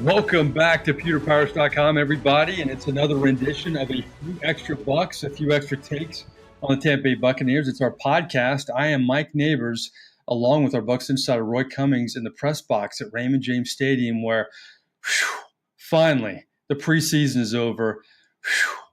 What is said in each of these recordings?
Welcome back to pewterpirates.com, everybody, and it's another rendition of a few extra bucks, a few extra takes on the Tampa Bay Buccaneers. It's our podcast. I am Mike Nabors, along with our Bucs insider Roy Cummings in the press box at Raymond James Stadium, where finally the preseason is over.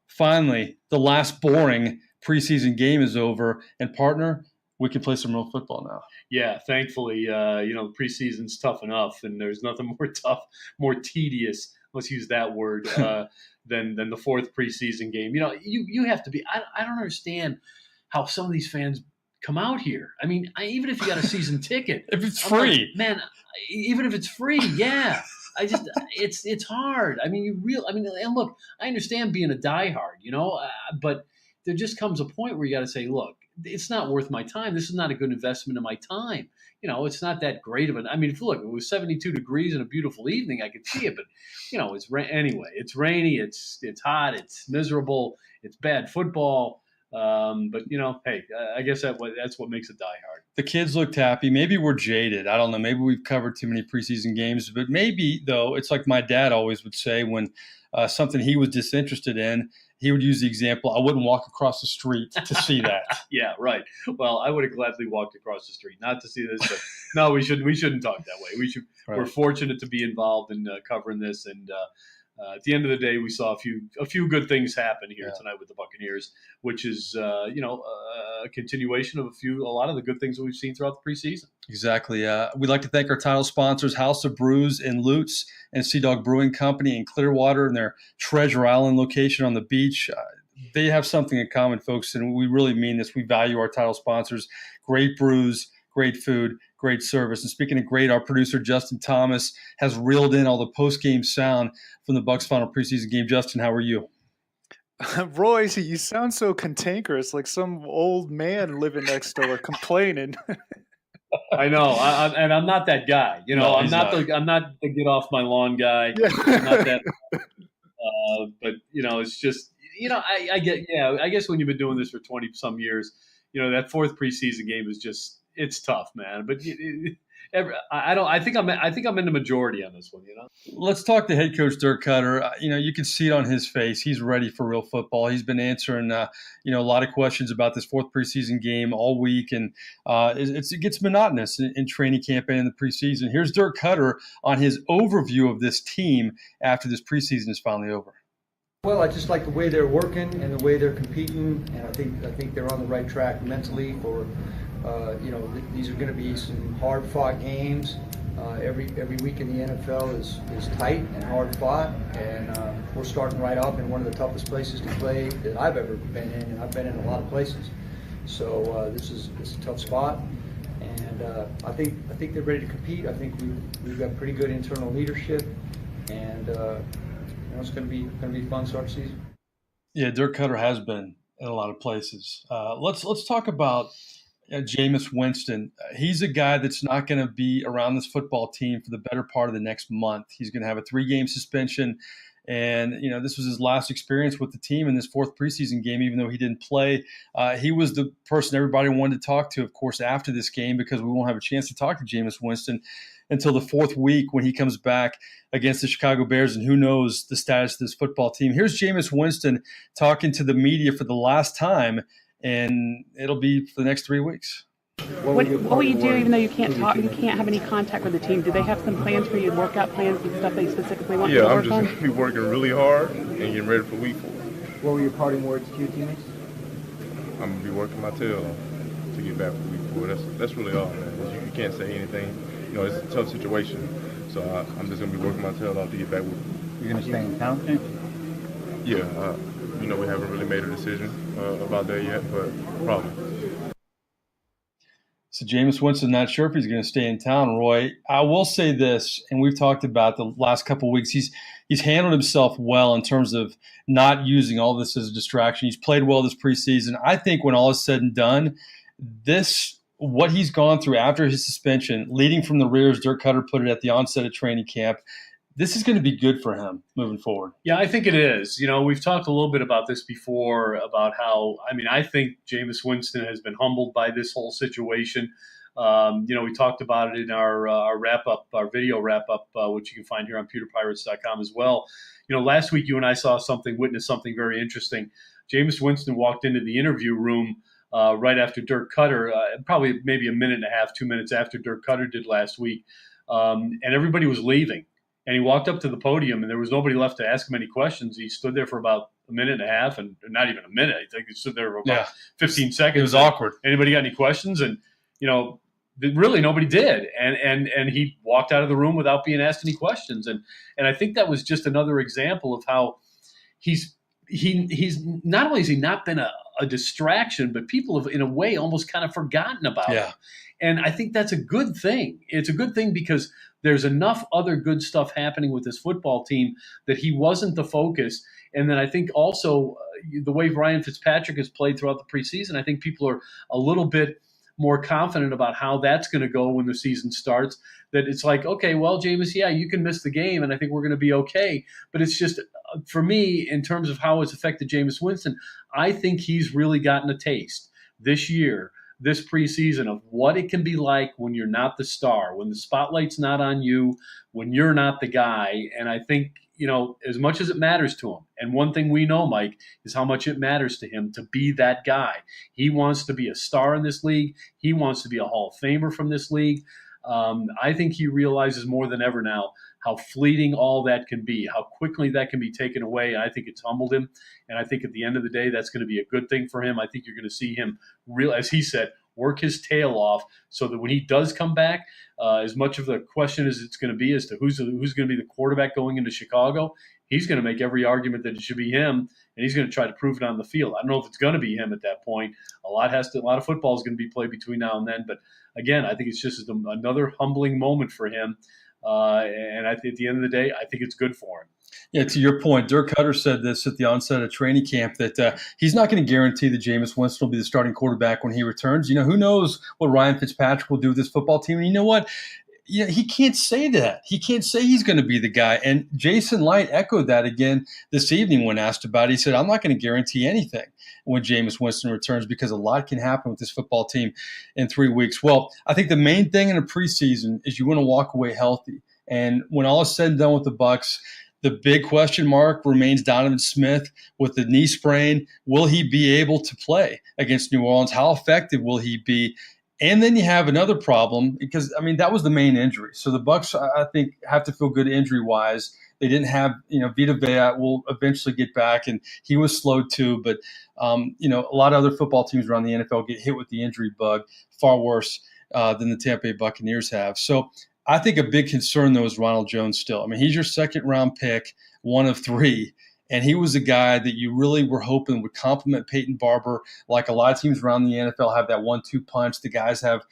Finally, the last boring preseason game is over, and partner, we can play some real football now. Yeah, thankfully, the preseason's tough enough, and there's nothing more tough, more tedious, let's use that word, than the fourth preseason game. You know, you have to be – I don't understand how some of these fans come out here. I mean, even if you got a season ticket. If it's free. Man, even if it's free, yeah. It's hard. I mean, and look, I understand being a diehard, but there just comes a point where you got to say, look, it's not worth my time. This is not a good investment of my time. It's not that great of an. I mean, if it was 72 degrees and a beautiful evening, I could see it. But anyway, it's rainy, it's hot, it's miserable, it's bad football. But hey, I guess that's what makes it diehard. The kids looked happy. Maybe we're jaded. I don't know. Maybe we've covered too many preseason games. But maybe though, it's like my dad always would say when something he was disinterested in. He would use the example, I wouldn't walk across the street to see that. Yeah, right. Well, I would have gladly walked across the street, not to see this, but no, we shouldn't talk that way. Right. We're fortunate to be involved in covering this, and at the end of the day, we saw a few good things happen here tonight with the Buccaneers, which is a continuation of a lot of the good things that we've seen throughout the preseason. Exactly. We'd like to thank our title sponsors, House of Brews in Lutz and Sea Dog Brewing Company in Clearwater and their Treasure Island location on the beach. They have something in common, folks, and we really mean this. We value our title sponsors. Great brews, great food, great service. And speaking of great, our producer, Justin Thomas, has reeled in all the post-game sound from the Bucs' final preseason game. Justin, how are you? Roy, you sound so cantankerous, like some old man living next door complaining. I know, and I'm not that guy. No, I'm not the get off my lawn guy. Yeah. I'm not that. But it's just I get. Yeah, I guess when you've been doing this for 20 some years, that fourth preseason game is just it's tough, man. But I think I'm in the majority on this one. Let's talk to head coach Dirk Koetter. You can see it on his face. He's ready for real football. He's been answering a lot of questions about this fourth preseason game all week, and it gets monotonous in training camp and in the preseason. Here's Dirk Koetter on his overview of this team after this preseason is finally over. Well, I just like the way they're working and the way they're competing, and I think they're on the right track mentally for. These are going to be some hard-fought games. Every week in the NFL is tight and hard-fought, and we're starting right off in one of the toughest places to play that I've ever been in, and I've been in a lot of places. So this is a tough spot, and I think they're ready to compete. I think we've got pretty good internal leadership, and it's going to be a fun start to season. Yeah, Dirk Koetter has been in a lot of places. Let's talk about. Jameis Winston, he's a guy that's not going to be around this football team for the better part of the next month. He's going to have a 3-game suspension, and this was his last experience with the team in this fourth preseason game, even though he didn't play. He was the person everybody wanted to talk to, of course, after this game, because we won't have a chance to talk to Jameis Winston until the fourth week when he comes back against the Chicago Bears, and who knows the status of this football team. Here's Jameis Winston talking to the media for the last time, and it'll be for the next 3 weeks. What will you do even though you can't talk, you can't have any contact with the team? Do they have some plans for you, workout plans and stuff they specifically want you to work on? Yeah, I'm just going to be working really hard and getting ready for week 4. What were your parting words to your teammates? I'm going to be working my tail off to get back for week 4. That's really all, man. You can't say anything. It's a tough situation. So I'm just going to be working my tail off to get back with it. You're going to stay in town? Yeah, we haven't really made a decision about that yet, but probably. So Jameis Winston not sure if he's going to stay in town, Roy. I will say this, and we've talked about the last couple of weeks. He's handled himself well in terms of not using all this as a distraction. He's played well this preseason. I think when all is said and done, what he's gone through after his suspension, leading from the rear, as Dirk Koetter put it at the onset of training camp, this is going to be good for him moving forward. Yeah, I think it is. We've talked a little bit about this before, about how, I think Jameis Winston has been humbled by this whole situation. We talked about it in our wrap up, our video wrap up, which you can find here on pewterpirates.com as well. Last week you and I witnessed something very interesting. Jameis Winston walked into the interview room right after Dirk Koetter, probably maybe a minute and a half, 2 minutes after Dirk Koetter did last week, and everybody was leaving. And he walked up to the podium, and there was nobody left to ask him any questions. He stood there for about a minute and a half, and not even a minute. I think he stood there for about 15 seconds. It was awkward. Anybody got any questions? And, really nobody did. And he walked out of the room without being asked any questions. And I think that was just another example of how he's not only has he not been a distraction, but people have, in a way, almost kind of forgotten about him. And I think that's a good thing. It's a good thing because there's enough other good stuff happening with this football team that he wasn't the focus. And then I think also the way Ryan Fitzpatrick has played throughout the preseason, I think people are a little bit more confident about how that's going to go when the season starts, that it's like, okay, well, Jameis, you can miss the game, and I think we're going to be okay. But it's just, for me, in terms of how it's affected Jameis Winston, I think he's really gotten a taste this year, this preseason, of what it can be like when you're not the star, when the spotlight's not on you, when you're not the guy. And I think, as much as it matters to him, and one thing we know, Mike, is how much it matters to him to be that guy. He wants to be a star in this league. He wants to be a Hall of Famer from this league. I think he realizes more than ever now how fleeting all that can be, how quickly that can be taken away. And I think it's humbled him. And I think at the end of the day, that's going to be a good thing for him. I think you're going to see him, as he said, work his tail off so that when he does come back, as much of the question as it's going to be as to who's going to be the quarterback going into Chicago, he's going to make every argument that it should be him, and he's going to try to prove it on the field. I don't know if it's going to be him at that point. A lot of football is going to be played between now and then. But again, I think it's just another humbling moment for him. And I think at the end of the day, I think it's good for him. Yeah, to your point, Dirk Koetter said this at the onset of training camp, that he's not going to guarantee that Jameis Winston will be the starting quarterback when he returns. Who knows what Ryan Fitzpatrick will do with this football team. And you know what? He can't say that. He can't say he's going to be the guy. And Jason Light echoed that again this evening when asked about it. He said, I'm not going to guarantee anything when Jameis Winston returns because a lot can happen with this football team in 3 weeks. Well, I think the main thing in a preseason is you want to walk away healthy. And when all is said and done with the Bucs, the big question mark remains Donovan Smith with the knee sprain. Will he be able to play against New Orleans? How effective will he be? And then you have another problem because, that was the main injury. So the Bucs, I think, have to feel good injury-wise. They didn't have, Vita Vea will eventually get back, and he was slow too. But, a lot of other football teams around the NFL get hit with the injury bug far worse than the Tampa Bay Buccaneers have. So I think a big concern, though, is Ronald Jones still. He's your second-round pick, one of 3. And he was a guy that you really were hoping would complement Peyton Barber. Like a lot of teams around the NFL have that 1-2 punch. The guys have,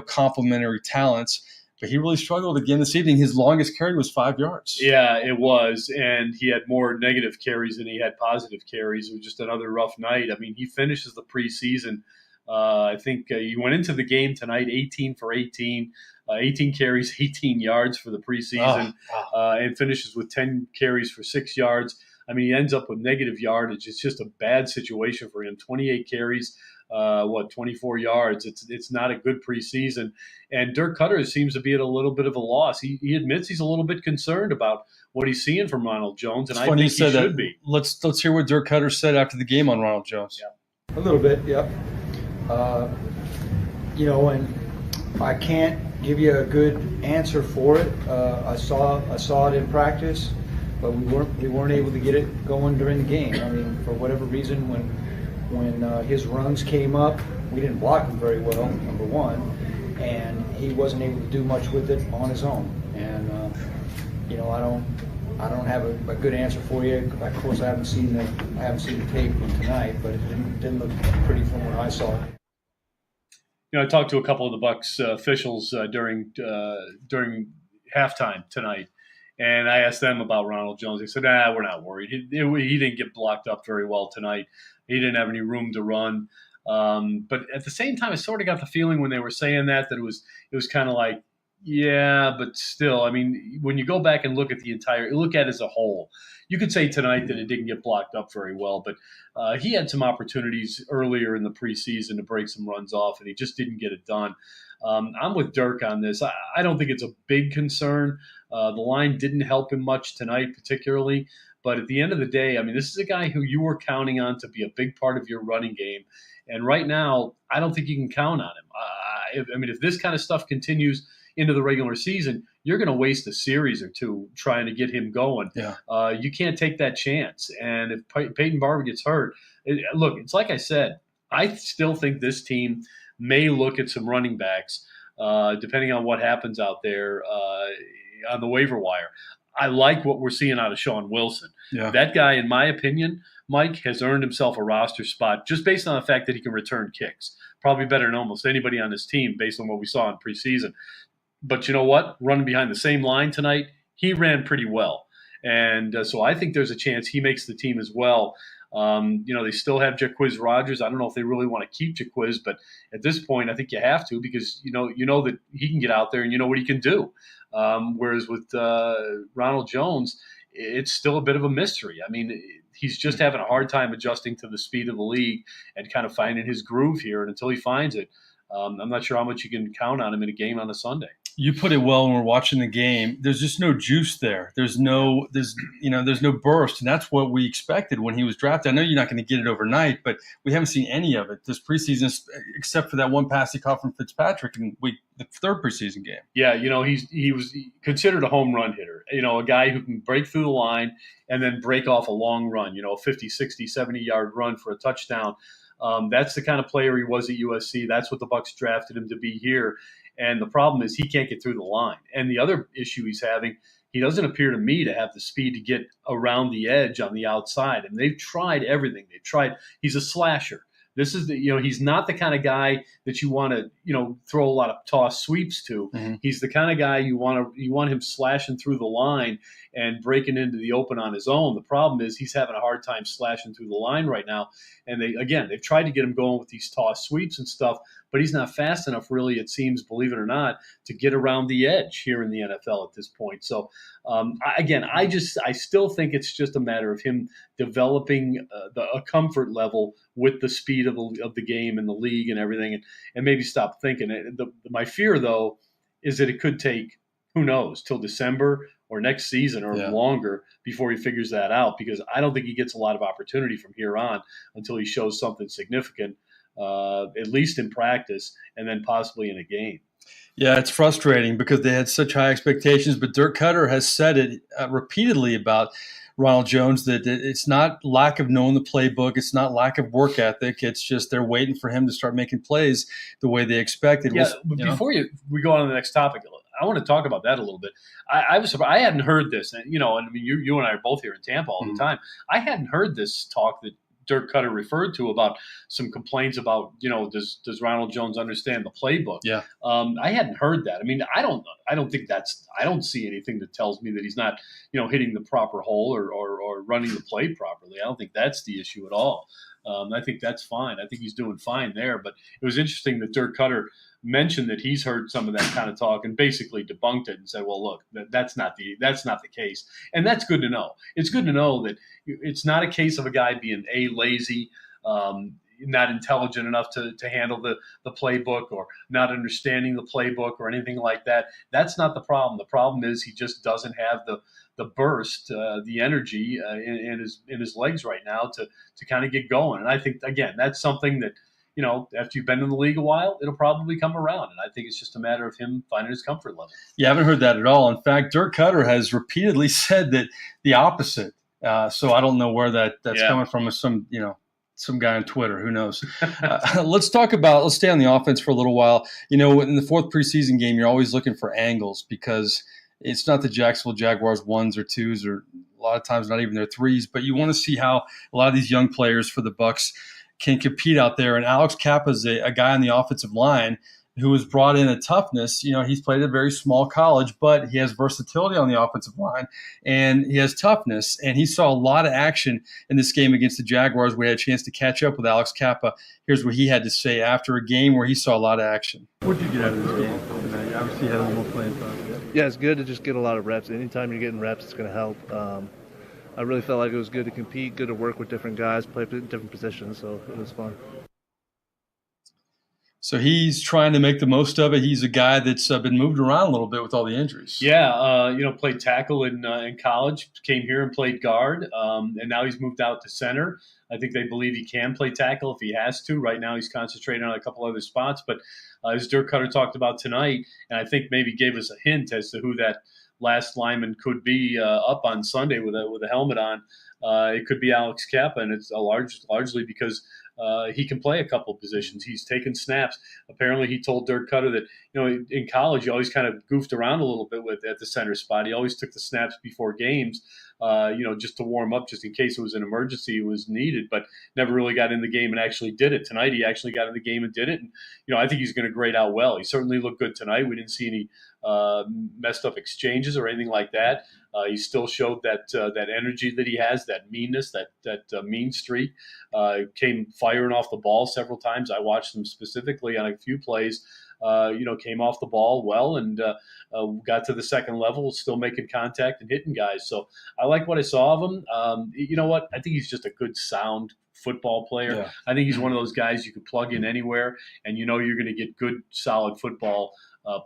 complementary talents. But he really struggled again this evening. His longest carry was 5 yards. Yeah, it was. And he had more negative carries than he had positive carries. It was just another rough night. He finishes the preseason. I think he went into the game tonight 18 for 18. 18 carries, 18 yards for the preseason, and finishes with 10 carries for 6 yards. He ends up with negative yardage. It's just a bad situation for him. 28 carries, 24 yards. It's not a good preseason. And Dirk Koetter seems to be at a little bit of a loss. He admits he's a little bit concerned about what he's seeing from Ronald Jones, and I think he should be. Let's hear what Dirk Koetter said after the game on Ronald Jones. Yeah. A little bit, yep. And I can't give you a good answer for it. I saw it in practice, but we weren't able to get it going during the game. For whatever reason, when his runs came up, we didn't block him very well, number one, and he wasn't able to do much with it on his own. And I don't have a good answer for you. Of course, I haven't seen the tape from tonight, but it didn't look pretty from what I saw. I talked to a couple of the Bucs officials during halftime tonight, and I asked them about Ronald Jones. They said, we're not worried. He didn't get blocked up very well tonight. He didn't have any room to run. But at the same time, I sort of got the feeling when they were saying that it was kind of like Yeah, but still, I mean, when you go back and look at it as a whole, you could say tonight that it didn't get blocked up very well, but he had some opportunities earlier in the preseason to break some runs off, and he just didn't get it done. I'm with Dirk on this. I don't think it's a big concern. The line didn't help him much tonight, particularly. But at the end of the day, I mean, this is a guy who you were counting on to be a big part of your running game. And right now, I don't think you can count on him. If this kind of stuff continues into the regular season, you're going to waste a series or two trying to get him going. Yeah. You can't take that chance. And if Peyton Barber gets hurt, look, it's like I said, I still think this team may look at some running backs, depending on what happens out there on the waiver wire. I like what we're seeing out of Sean Wilson. Yeah. That guy, in my opinion, Mike, has earned himself a roster spot just based on the fact that he can return kicks. Probably better than almost anybody on this team based on what we saw in preseason. But you know what? Running behind the same line tonight, he ran pretty well. And so I think there's a chance he makes the team as well. They still have Jaquiz Rodgers. I don't know if they really want to keep Jaquiz, but at this point, I think you have to because you know that he can get out there and you know what he can do. Whereas with Ronald Jones, it's still a bit of a mystery. I mean, he's just having a hard time adjusting to the speed of the league and kind of finding his groove here. And until he finds it, I'm not sure how much you can count on him in a game on a Sunday. You put it well when we're watching the game. There's just no juice there. There's no burst, and that's what we expected when he was drafted. I know you're not going to get it overnight, but we haven't seen any of it this preseason, except for that one pass he caught from Fitzpatrick in the third preseason game. Yeah, he was considered a home run hitter. A guy who can break through the line and then break off a long run. A 50, 60, 70-yard run for a touchdown. That's the kind of player he was at USC. That's what the Bucs drafted him to be here. And the problem is he can't get through the line. And the other issue he's having, he doesn't appear to me to have the speed to get around the edge on the outside. And they've tried everything. He's a slasher. This is he's not the kind of guy that you want to, throw a lot of toss sweeps to. Mm-hmm. He's the kind of guy you want him slashing through the line and breaking into the open on his own. The problem is he's having a hard time slashing through the line right now. And they've tried to get him going with these toss sweeps and stuff, but he's not fast enough, really, it seems, believe it or not, to get around the edge here in the NFL at this point. So, I still think it's just a matter of him developing a comfort level with the speed of the game and the league and everything, and maybe stop thinking. My fear, though, is that it could take, who knows, till December or next season or longer before he figures that out, because I don't think he gets a lot of opportunity from here on until he shows something significant, at least in practice and then possibly in a game. Yeah, it's frustrating because they had such high expectations, but Dirk Koetter has said it repeatedly about Ronald Jones that it's not lack of knowing the playbook, it's not lack of work ethic, it's just they're waiting for him to start making plays the way they expected. Yeah, before we go on to the next topic, I want to talk about that a little bit. I was surprised. I hadn't heard this, and you and I are both here in Tampa all the time. I hadn't heard this talk that Dirk Koetter referred to about some complaints about, does Ronald Jones understand the playbook? Yeah. I hadn't heard that. I mean, I don't see anything that tells me that he's not, hitting the proper hole or running the play properly. I don't think that's the issue at all. I think that's fine. I think he's doing fine there. But it was interesting that Dirk Koetter mentioned that he's heard some of that kind of talk and basically debunked it and said, well, look, that's not the case. And that's good to know. It's good to know that it's not a case of a guy being lazy, not intelligent enough to handle the playbook or not understanding the playbook or anything like that. That's not the problem. The problem is he just doesn't have the burst, the energy in his legs right now to kind of get going. And I think, again, that's something that, after you've been in the league a while, it'll probably come around. And I think it's just a matter of him finding his comfort level. Yeah, I haven't heard that at all. In fact, Dirk Koetter has repeatedly said that the opposite. So I don't know where that's coming from with some guy on Twitter. Who knows? Let's stay on the offense for a little while. In the fourth preseason game, you're always looking for angles because it's not the Jacksonville Jaguars ones or twos or a lot of times not even their threes, but you want to see how a lot of these young players for the Bucs can compete out there. And Alex Cappa is a guy on the offensive line who was brought in a toughness. He's played at a very small college, but he has versatility on the offensive line and he has toughness. And he saw a lot of action in this game against the Jaguars. We had a chance to catch up with Alex Cappa. Here's what he had to say after a game where he saw a lot of action. What did you get out of this game tonight? Obviously, you had a little more playing time. Yeah, it's good to just get a lot of reps. Anytime you're getting reps, it's going to help. I really felt like it was good to compete, good to work with different guys, play different positions, so it was fun. So he's trying to make the most of it. He's a guy that's been moved around a little bit with all the injuries. Yeah, played tackle in college, came here and played guard, and now he's moved out to center. I think they believe he can play tackle if he has to. Right now he's concentrating on a couple other spots. But as Dirk Koetter talked about tonight, and I think maybe gave us a hint as to who that last lineman could be up on Sunday with a helmet on, it could be Alex Cappa, and it's largely because he can play a couple positions. He's taken snaps. Apparently, he told Dirk Koetter that in college you always kind of goofed around a little bit at the center spot. He always took the snaps before games, just to warm up, just in case it was an emergency it was needed. But never really got in the game and actually did it. Tonight he actually got in the game and did it. And I think he's going to grade out well. He certainly looked good tonight. We didn't see any messed up exchanges or anything like that. He still showed that energy that he has, that meanness, that mean streak. Came firing off the ball several times. I watched him specifically on a few plays. Came off the ball well and got to the second level, still making contact and hitting guys. So I like what I saw of him. You know what? I think he's just a good, sound football player. Yeah. I think he's one of those guys you could plug in anywhere, and you're going to get good, solid football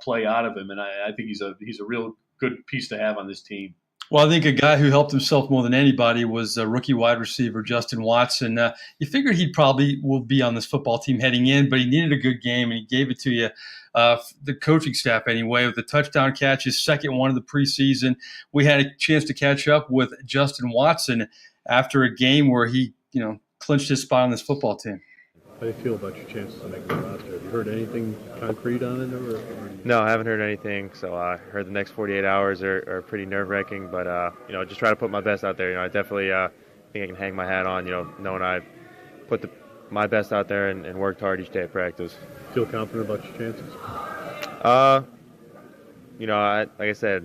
play out of him. And I think he's a real good piece to have on this team. Well, I think a guy who helped himself more than anybody was rookie wide receiver Justin Watson. You figured he probably will be on this football team heading in, but he needed a good game, and he gave it to you, the coaching staff anyway, with a touchdown catch, his second one of the preseason. We had a chance to catch up with Justin Watson after a game where he, clinched his spot on this football team. How do you feel about your chances to make the roster? Have you heard anything concrete on it? Or No, I haven't heard anything. So I heard the next 48 hours are pretty nerve-wracking. But, just try to put my best out there. I definitely think I can hang my hat on, knowing I put my best out there and worked hard each day at practice. Feel confident about your chances? Like I said,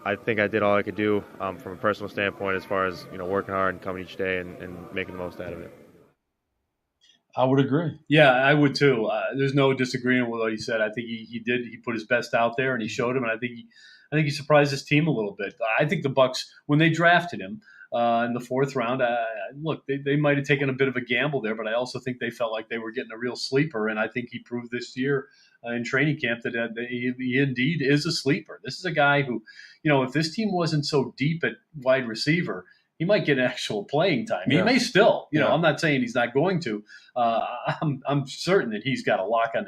I think I did all I could do from a personal standpoint as far as, working hard and coming each day and making the most out of it. I would agree. Yeah, I would too. There's no disagreeing with what he said. I think he did. He put his best out there, and he showed him. And I think he surprised his team a little bit. I think the Bucs, when they drafted him in the fourth round, they might have taken a bit of a gamble there, but I also think they felt like they were getting a real sleeper. And I think he proved this year in training camp that he indeed is a sleeper. This is a guy who, if this team wasn't so deep at wide receiver, he might get actual playing time. He may still, I'm not saying he's not going to. I'm certain that he's got a lock on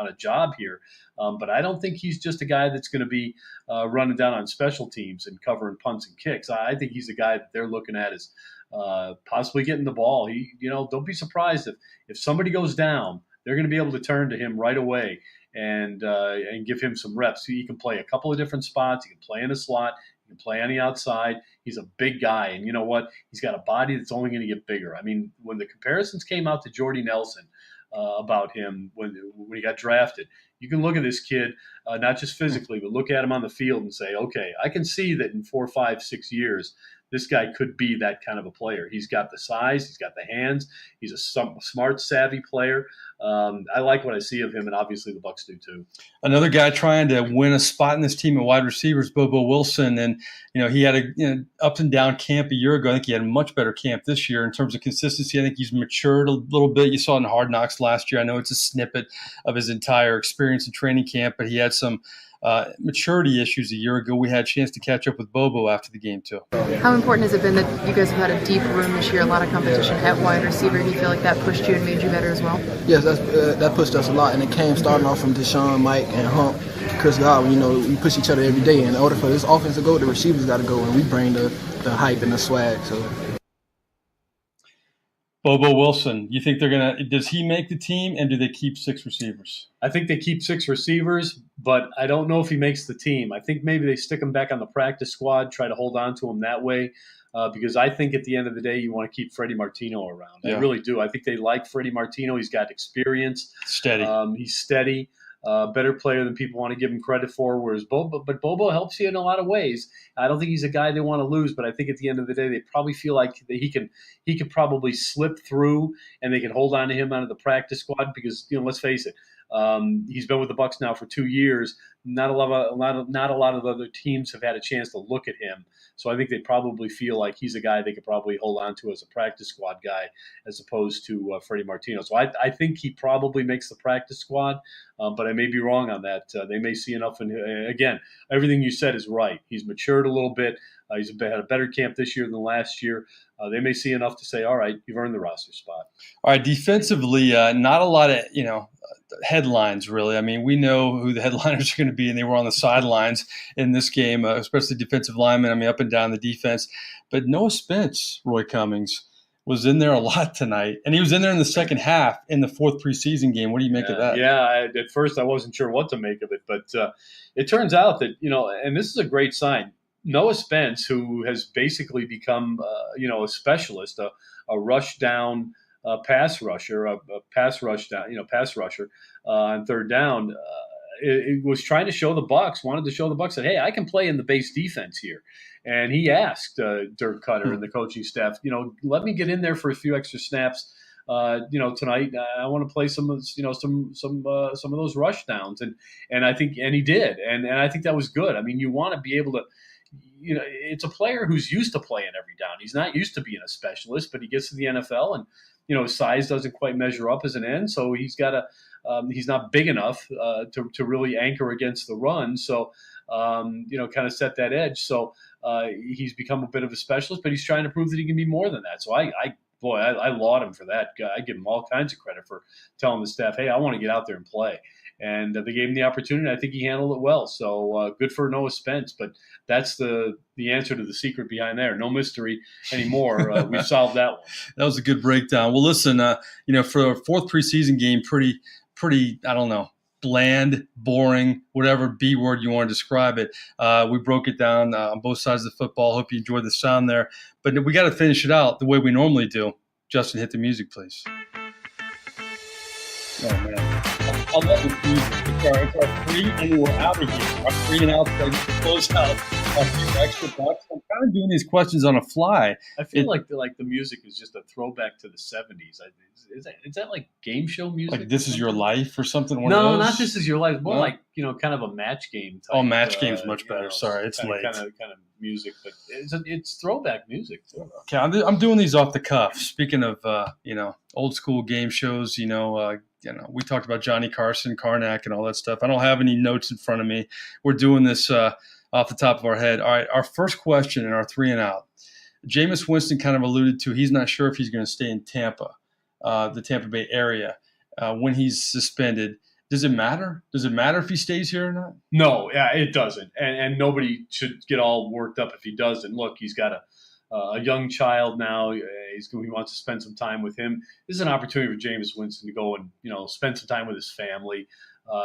a job here. But I don't think he's just a guy that's going to be running down on special teams and covering punts and kicks. I think he's a guy that they're looking at as possibly getting the ball. Don't be surprised if somebody goes down, they're going to be able to turn to him right away and give him some reps. He can play a couple of different spots. He can play in a slot. He can play on the outside. He's a big guy. And you know what? He's got a body that's only going to get bigger. I mean, when the comparisons came out to Jordy Nelson about him when he got drafted, you can look at this kid, not just physically, but look at him on the field and say, okay, I can see that in 4, 5, 6 years, this guy could be that kind of a player. He's got the size. He's got the hands. He's a smart, savvy player. I like what I see of him, and obviously the Bucs do too. Another guy trying to win a spot in this team at wide receivers, Bobo Wilson, and he had a up and down camp a year ago. I think he had a much better camp this year in terms of consistency. I think he's matured a little bit. You saw it in Hard Knocks last year. I know it's a snippet of his entire experience in training camp, but he had some maturity issues a year ago. We had a chance to catch up with Bobo after the game too. How important has it been that you guys have had a deep room this year, a lot of competition at wide receiver? Do you feel like that pushed you and made you better as well? Yes, that pushed us a lot, and it came starting off from Deshaun, Mike, and Hump, Chris Godwin. We push each other every day. In order for this offense to go, the receivers got to go, and we bring the hype and the swag. So. Bobo Wilson, you think does he make the team, and do they keep 6 receivers? I think they keep 6 receivers, but I don't know if he makes the team. I think maybe they stick him back on the practice squad, try to hold on to him that way, because I think at the end of the day, you want to keep Freddie Martino around. Yeah. I really do. I think they like Freddie Martino. He's got experience. Steady. He's steady. better player than people want to give him credit for. Whereas Bobo helps you in a lot of ways. I don't think he's a guy they want to lose, but I think at the end of the day, they probably feel like that he could probably slip through, and they can hold on to him out of the practice squad because let's face it. He's been with the Bucs now for 2 years. Not a lot of other teams have had a chance to look at him. So I think they probably feel like he's a guy they could probably hold on to as a practice squad guy as opposed to Freddie Martino. So I think he probably makes the practice squad, but I may be wrong on that. They may see enough. Again, everything you said is right. He's matured a little bit. He's had a better camp this year than last year. They may see enough to say, all right, you've earned the roster spot. All right, defensively, not a lot of, headlines, really. I mean, we know who the headliners are going to be, and they were on the sidelines in this game, especially defensive linemen, up and down the defense. But Noah Spence, Roy Cummings, was in there a lot tonight, and he was in there in the second half in the fourth preseason game. What do you make of that? Yeah, at first I wasn't sure what to make of it, but it turns out that, and this is a great sign, Noah Spence, who has basically become, a specialist, a rush down pass rusher, pass rusher on third down. It was trying to show the Bucs, wanted to show the Bucs that, hey, I can play in the base defense here. And he asked Dirk Koetter and the coaching staff, let me get in there for a few extra snaps. Tonight I want to play some of those rush downs, and I think he did, and I think that was good. I mean, you want to be able to. It's a player who's used to playing every down. He's not used to being a specialist, but he gets to the NFL and, his size doesn't quite measure up as an end. So he's he's not big enough to really anchor against the run. So, kind of set that edge. So he's become a bit of a specialist, but he's trying to prove that he can be more than that. So I laud him for that. I give him all kinds of credit for telling the staff, hey, I want to get out there and play. And they gave him the opportunity. I think he handled it well. So good for Noah Spence. But that's the answer to the secret behind there. No mystery anymore. We've solved that one. That was a good breakdown. Well, listen, for a fourth preseason game, pretty, I don't know, bland, boring, whatever B word you want to describe it. We broke it down on both sides of the football. Hope you enjoyed the sound there. But we got to finish it out the way we normally do. Justin, hit the music, please. Oh, man. I love the music. It's our free, and we're out of here. Our free and out segment to close out a few extra bucks. I'm kind of doing these questions on a fly. I feel like the music is just a throwback to the 70s. Is that like game show music? Like This Is Your Life or something? No, not This Is Your Life. More like, kind of a match game type. Oh, match game's much better. Sorry, it's late. Kind of music, but it's throwback music. Okay, I'm doing these off the cuff. Speaking of, old school game shows, we talked about Johnny Carson, Karnak, and all that stuff. I don't have any notes in front of me. We're doing this off the top of our head. All right, our first question in our 3 and out. Jameis Winston kind of alluded to he's not sure if he's going to stay in Tampa, the Tampa Bay area, when he's suspended. Does it matter? Does it matter if he stays here or not? No, yeah, it doesn't. And nobody should get all worked up if he doesn't. Look, he's got a young child now. He wants to spend some time with him. This is an opportunity for Jameis Winston to go and spend some time with his family.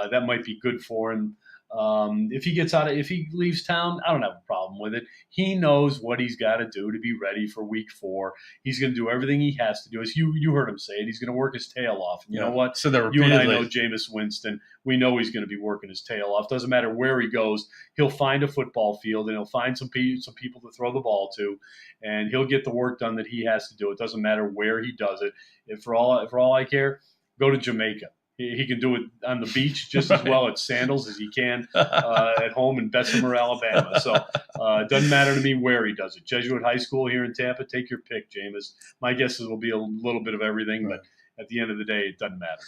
That might be good for him. If he leaves town, I don't have a problem with it. He knows what he's got to do to be ready for week 4. He's going to do everything he has to do. As you heard him say it, he's going to work his tail off. And you know what? So that you and I know Jameis Winston. We know he's going to be working his tail off. Doesn't matter where he goes. He'll find a football field and he'll find some people to throw the ball to, and he'll get the work done that he has to do. It doesn't matter where he does it. If for all I care, go to Jamaica. He can do it on the beach just as well at Sandals as he can at home in Bessemer, Alabama. So it doesn't matter to me where he does it. Jesuit High School here in Tampa, take your pick, Jameis. My guess is it will be a little bit of everything, but at the end of the day, it doesn't matter.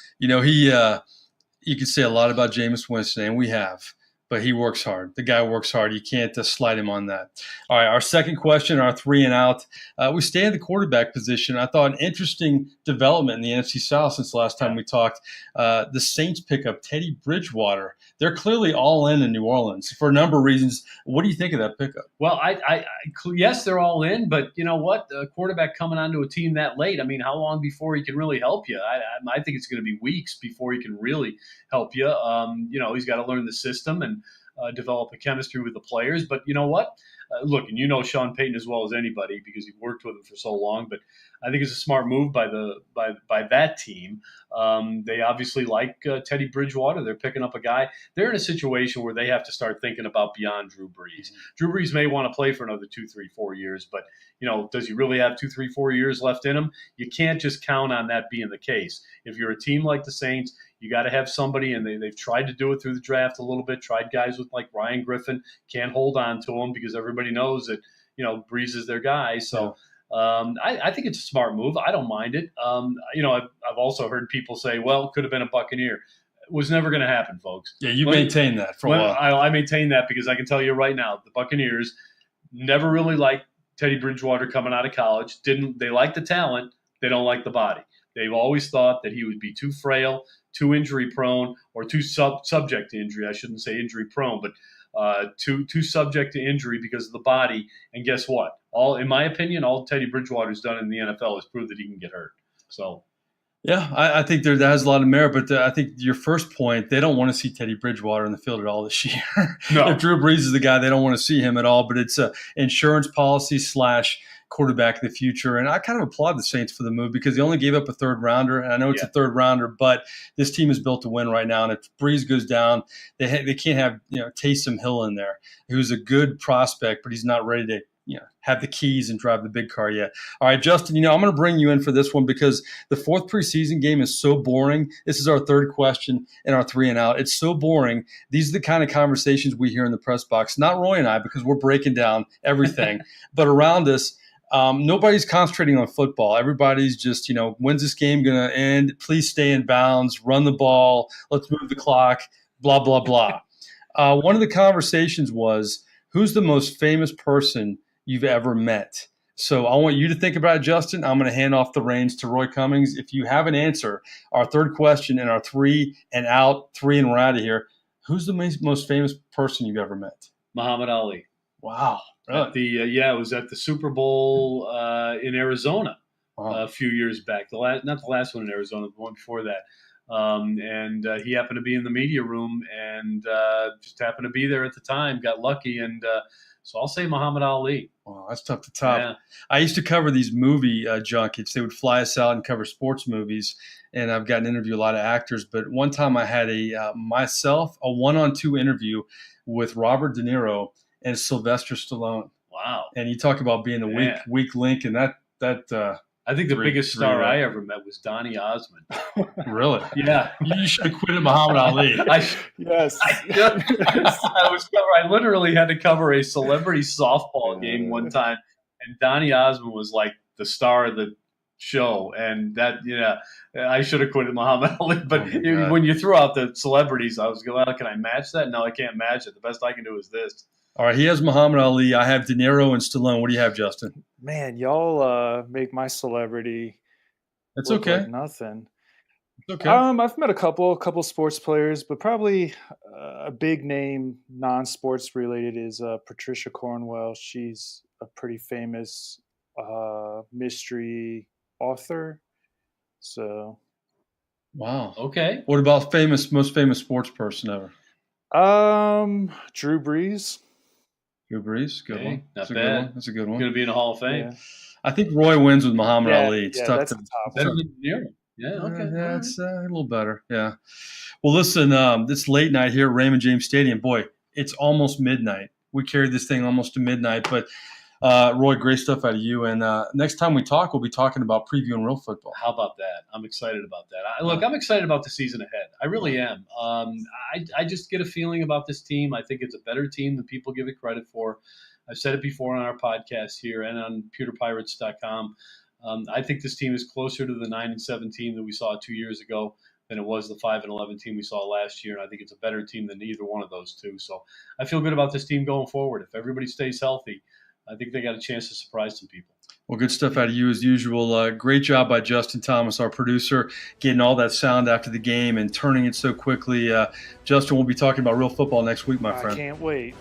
You can say a lot about Jameis Winston, and we have. But he works hard. The guy works hard. You can't slide him on that. All right, our second question, our 3 and out. We stay in the quarterback position. I thought an interesting development in the NFC South since the last time we talked. The Saints pick up Teddy Bridgewater. They're clearly all in New Orleans for a number of reasons. What do you think of that pickup? Well, yes, they're all in, but you know what? A quarterback coming onto a team that late, I mean, how long before he can really help you? I think it's going to be weeks before he can really help you. He's got to learn the system, and develop a chemistry with the players. But you know what? Look, and you know Sean Payton as well as anybody because you've worked with him for so long. But I think it's a smart move by that team. They obviously like Teddy Bridgewater. They're picking up a guy. They're in a situation where they have to start thinking about beyond Drew Brees. Drew Brees may want to play for another 2, 3, 4 years, but does he really have 2, 3, 4 years left in him? You can't just count on that being the case. If you're a team like the Saints, you got to have somebody, and they've tried to do it through the draft a little bit. Tried guys with like Ryan Griffin, can't hold on to him because everybody knows that Brees is their guy. So. I think it's a smart move. I don't mind it. I've also heard people say, well, it could have been a Buccaneer. It was never going to happen, folks. Yeah, you maintain that for a while. I maintain that because I can tell you right now, the Buccaneers never really liked Teddy Bridgewater coming out of college. They like the talent. They don't like the body. They've always thought that he would be too frail, too injury prone, or too subject to injury. I shouldn't say injury prone, but too subject to injury because of the body. And guess what? In my opinion, all Teddy Bridgewater's done in the NFL is prove that he can get hurt. So, yeah, I think that has a lot of merit. But I think your first point, they don't want to see Teddy Bridgewater in the field at all this year. No. If Drew Brees is the guy, they don't want to see him at all. But it's a insurance policy / quarterback of the future. And I kind of applaud the Saints for the move because they only gave up a third rounder. And I know it's a third rounder, but this team is built to win right now. And if Brees goes down, they can't have Taysom Hill in there, who's a good prospect, but he's not ready to have the keys and drive the big car yet. All right, Justin, I'm going to bring you in for this one because the fourth preseason game is so boring. This is our third question and our 3 and out. It's so boring. These are the kind of conversations we hear in the press box. Not Roy and I, because we're breaking down everything. But around us, nobody's concentrating on football. Everybody's just, when's this game going to end? Please stay in bounds, run the ball, let's move the clock, blah, blah, blah. One of the conversations was, who's the most famous person you've ever met? So I want you to think about it, Justin. I'm going to hand off the reins to Roy Cummings. If you have an answer, our third question and our 3 and out, 3 and we're out of here. Who's the most famous person you've ever met? Muhammad Ali. Wow. Really? It was at the Super Bowl in Arizona a few years back. Not the last one in Arizona, the one before that. And he happened to be in the media room and just happened to be there at the time. Got lucky, and so I'll say Muhammad Ali. Wow, that's tough to top. Yeah. I used to cover these movie junkets. They would fly us out and cover sports movies, and I've gotten to interview a lot of actors. But one time I had a 1-on-2 interview with Robert De Niro and Sylvester Stallone. Wow. And you talk about being a weak link, and that I think the biggest star I ever met was Donny Osmond. Really? Yeah. You should have quit Muhammad Ali. Yes. I literally had to cover a celebrity softball game one time, and Donny Osmond was like the star of the show. And that, I should have quit Muhammad Ali. But when you threw out the celebrities, I was going, well, can I match that? No, I can't match it. The best I can do is this. All right, he has Muhammad Ali. I have De Niro and Stallone. What do you have, Justin? Man, y'all make my celebrity It's look okay. like nothing. It's okay. I've met a couple sports players, but probably a big name, non-sports related, is Patricia Cornwell. She's a pretty famous mystery author. So, wow. Okay. What about most famous sports person ever? Drew Brees. Drew Brees, good one. Not That's a bad. good one. That's a good one. Going to be in the Hall of Fame. Yeah. I think Roy wins with Muhammad Ali. It's tough that's to the top. Better than De Niro. Yeah, okay. Yeah, it's a little better. Yeah. Well, listen, this late night here at Raymond James Stadium, boy, it's almost midnight. We carried this thing almost to midnight, but Roy, great stuff out of you. And next time we talk, we'll be talking about previewing real football. How about that? I'm excited about that. Look, I'm excited about the season ahead. I really am. I just get a feeling about this team. I think it's a better team than people give it credit for. I've said it before on our podcast here and on pewterpirates.com. I think this team is closer to the 9-7 team that we saw 2 years ago than it was the 5-11 team we saw last year. And I think it's a better team than either one of those two. So I feel good about this team going forward. If everybody stays healthy, I think they got a chance to surprise some people. Well, good stuff out of you as usual. Great job by Justin Thomas, our producer, getting all that sound after the game and turning it so quickly. Justin, we'll be talking about real football next week, my friend. I can't wait.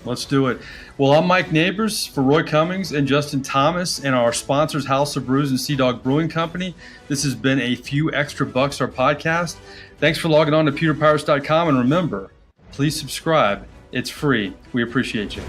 Let's do it. Well, I'm Mike Nabors for Roy Cummings and Justin Thomas and our sponsors, House of Brews and Sea Dog Brewing Company. This has been a Few Extra Bucs, our podcast. Thanks for logging on to pewterpirates.com. And remember, please subscribe. It's free. We appreciate you.